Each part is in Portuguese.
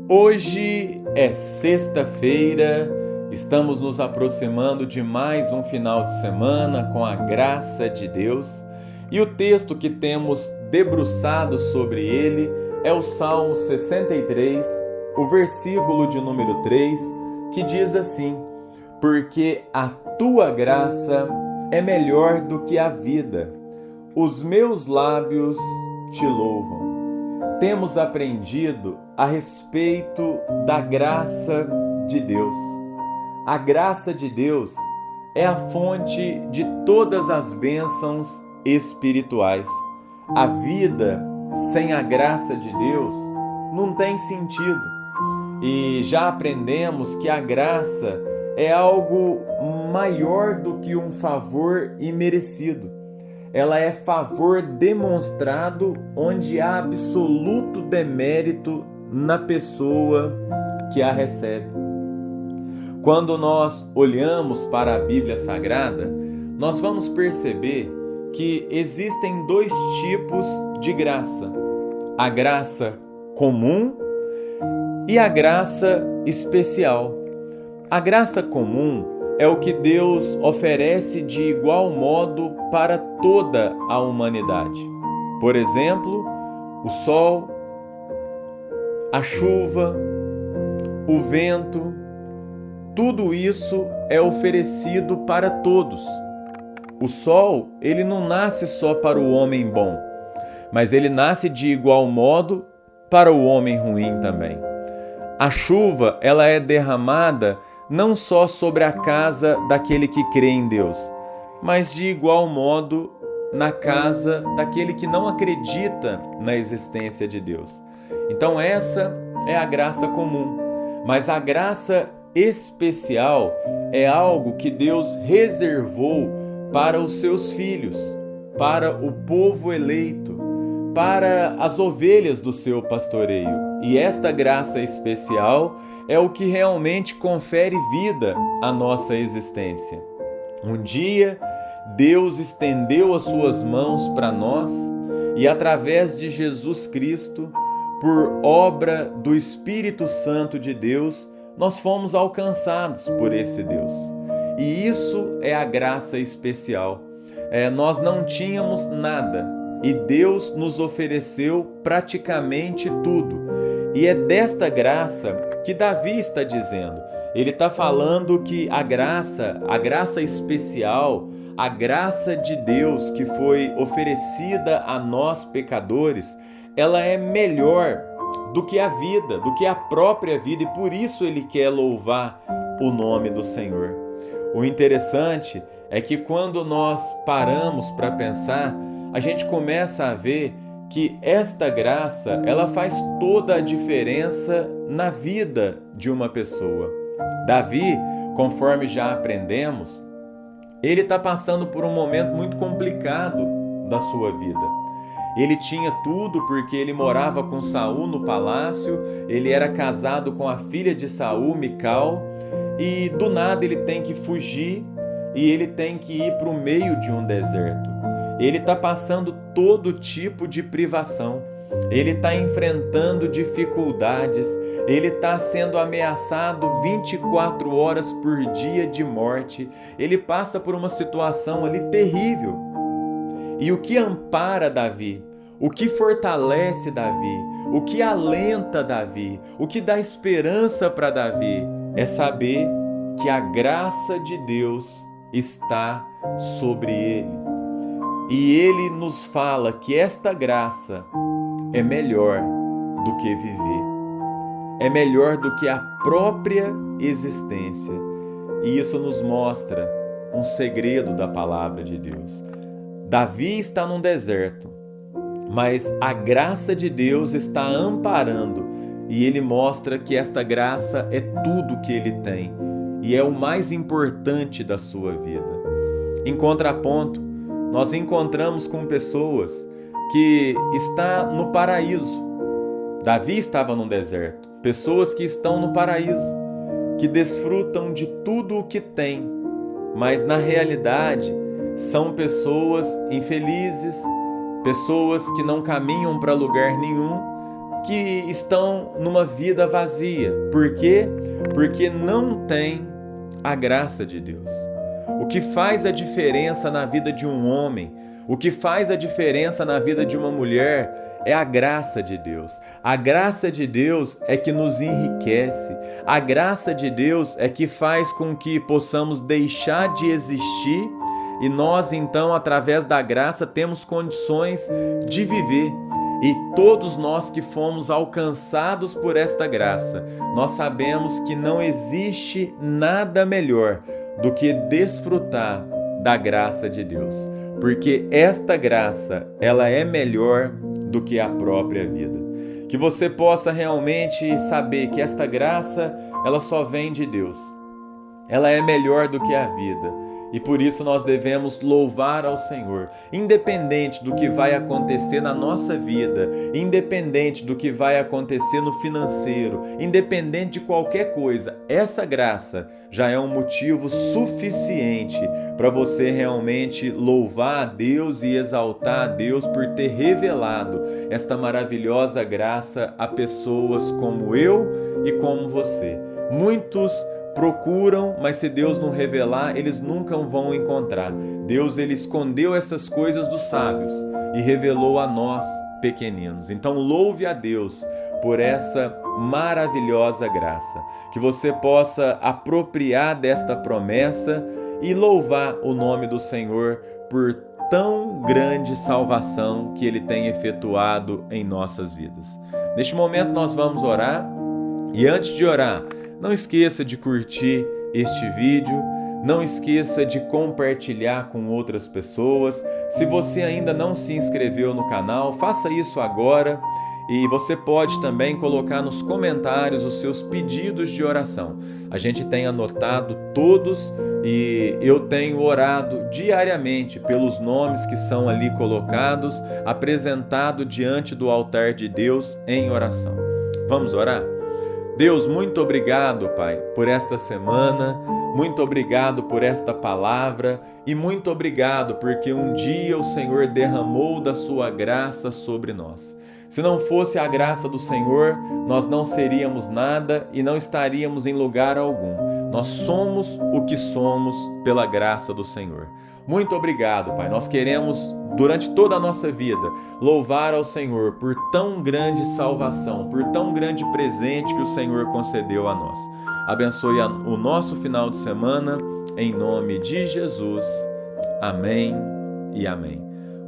Hoje é sexta-feira, estamos nos aproximando de mais um final de semana com a graça de Deus e o texto que temos debruçado sobre ele é o Salmo 63, o versículo de número 3, que diz assim: Porque a tua graça é melhor do que a vida, os meus lábios te louvam. Temos aprendido a respeito da graça de Deus. A graça de Deus é a fonte de todas as bênçãos espirituais. A vida sem a graça de Deus não tem sentido. E já aprendemos que a graça é algo maior do que um favor imerecido. Ela é favor demonstrado onde há absoluto demérito na pessoa que a recebe. Quando nós olhamos para a Bíblia Sagrada, nós vamos perceber que existem dois tipos de graça: a graça comum e a graça especial. A graça comum é o que Deus oferece de igual modo para toda a humanidade. Por exemplo, o sol, a chuva, o vento, tudo isso é oferecido para todos. O sol, ele não nasce só para o homem bom, mas ele nasce de igual modo para o homem ruim também. A chuva, ela é derramada não só sobre a casa daquele que crê em Deus, mas de igual modo na casa daquele que não acredita na existência de Deus. Então essa é a graça comum, mas a graça especial é algo que Deus reservou para os seus filhos, para o povo eleito, para as ovelhas do seu pastoreio. E esta graça especial é o que realmente confere vida à nossa existência. Um dia, Deus estendeu as suas mãos para nós e, através de Jesus Cristo, por obra do Espírito Santo de Deus, nós fomos alcançados por esse Deus. E isso é a graça especial. Nós não tínhamos nada e Deus nos ofereceu praticamente tudo. E é desta graça que Davi está dizendo. Ele está falando que a graça especial, a graça de Deus que foi oferecida a nós pecadores, ela é melhor do que a vida, do que a própria vida, e por isso ele quer louvar o nome do Senhor. O interessante é que quando nós paramos para pensar, a gente começa a ver que esta graça, ela faz toda a diferença na vida de uma pessoa. Davi, conforme já aprendemos, ele está passando por um momento muito complicado da sua vida. Ele tinha tudo porque ele morava com Saul no palácio, ele era casado com a filha de Saul, Mical, e do nada ele tem que fugir e ele tem que ir para o meio de um deserto. Ele está passando todo tipo de privação, ele está enfrentando dificuldades, ele está sendo ameaçado 24 horas por dia de morte, ele passa por uma situação ali terrível. E o que ampara Davi, o que fortalece Davi, o que alenta Davi, o que dá esperança para Davi, é saber que a graça de Deus está sobre ele. E ele nos fala que esta graça é melhor do que viver, é melhor do que a própria existência. E isso nos mostra um segredo da palavra de Deus. Davi está num deserto, mas a graça de Deus está amparando, e ele mostra que esta graça é tudo que ele tem e é o mais importante da sua vida. Em contraponto, nós encontramos com pessoas que estão no paraíso. Davi estava no deserto. Pessoas que estão no paraíso, que desfrutam de tudo o que têm, mas na realidade são pessoas infelizes, pessoas que não caminham para lugar nenhum, que estão numa vida vazia. Por quê? Porque não tem a graça de Deus. O que faz a diferença na vida de um homem, o que faz a diferença na vida de uma mulher é a graça de Deus. A graça de Deus é que nos enriquece. A graça de Deus é que faz com que possamos deixar de existir e nós, então, através da graça, temos condições de viver. E todos nós que fomos alcançados por esta graça, nós sabemos que não existe nada melhor do que desfrutar da graça de Deus, porque esta graça, ela é melhor do que a própria vida. Que você possa realmente saber que esta graça, ela só vem de Deus. Ela é melhor do que a vida. E por isso nós devemos louvar ao Senhor, independente do que vai acontecer na nossa vida, independente do que vai acontecer no financeiro, independente de qualquer coisa. Essa graça já é um motivo suficiente para você realmente louvar a Deus e exaltar a Deus por ter revelado esta maravilhosa graça a pessoas como eu e como você. Muitos procuram, mas se Deus não revelar, eles nunca vão encontrar. Deus, ele escondeu essas coisas dos sábios e revelou a nós, pequeninos. Então louve a Deus por essa maravilhosa graça. Que você possa apropriar desta promessa e louvar o nome do Senhor por tão grande salvação que Ele tem efetuado em nossas vidas. Neste momento nós vamos orar e antes de orar, não esqueça de curtir este vídeo, não esqueça de compartilhar com outras pessoas. Se você ainda não se inscreveu no canal, faça isso agora e você pode também colocar nos comentários os seus pedidos de oração. A gente tem anotado todos e eu tenho orado diariamente pelos nomes que são ali colocados, apresentado diante do altar de Deus em oração. Vamos orar? Deus, muito obrigado, Pai, por esta semana, muito obrigado por esta palavra e muito obrigado porque um dia o Senhor derramou da sua graça sobre nós. Se não fosse a graça do Senhor, nós não seríamos nada e não estaríamos em lugar algum. Nós somos o que somos pela graça do Senhor. Muito obrigado, Pai. Nós queremos, durante toda a nossa vida, louvar ao Senhor por tão grande salvação, por tão grande presente que o Senhor concedeu a nós. Abençoe o nosso final de semana, em nome de Jesus. Amém e amém.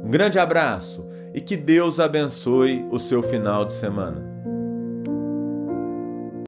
Um grande abraço e que Deus abençoe o seu final de semana.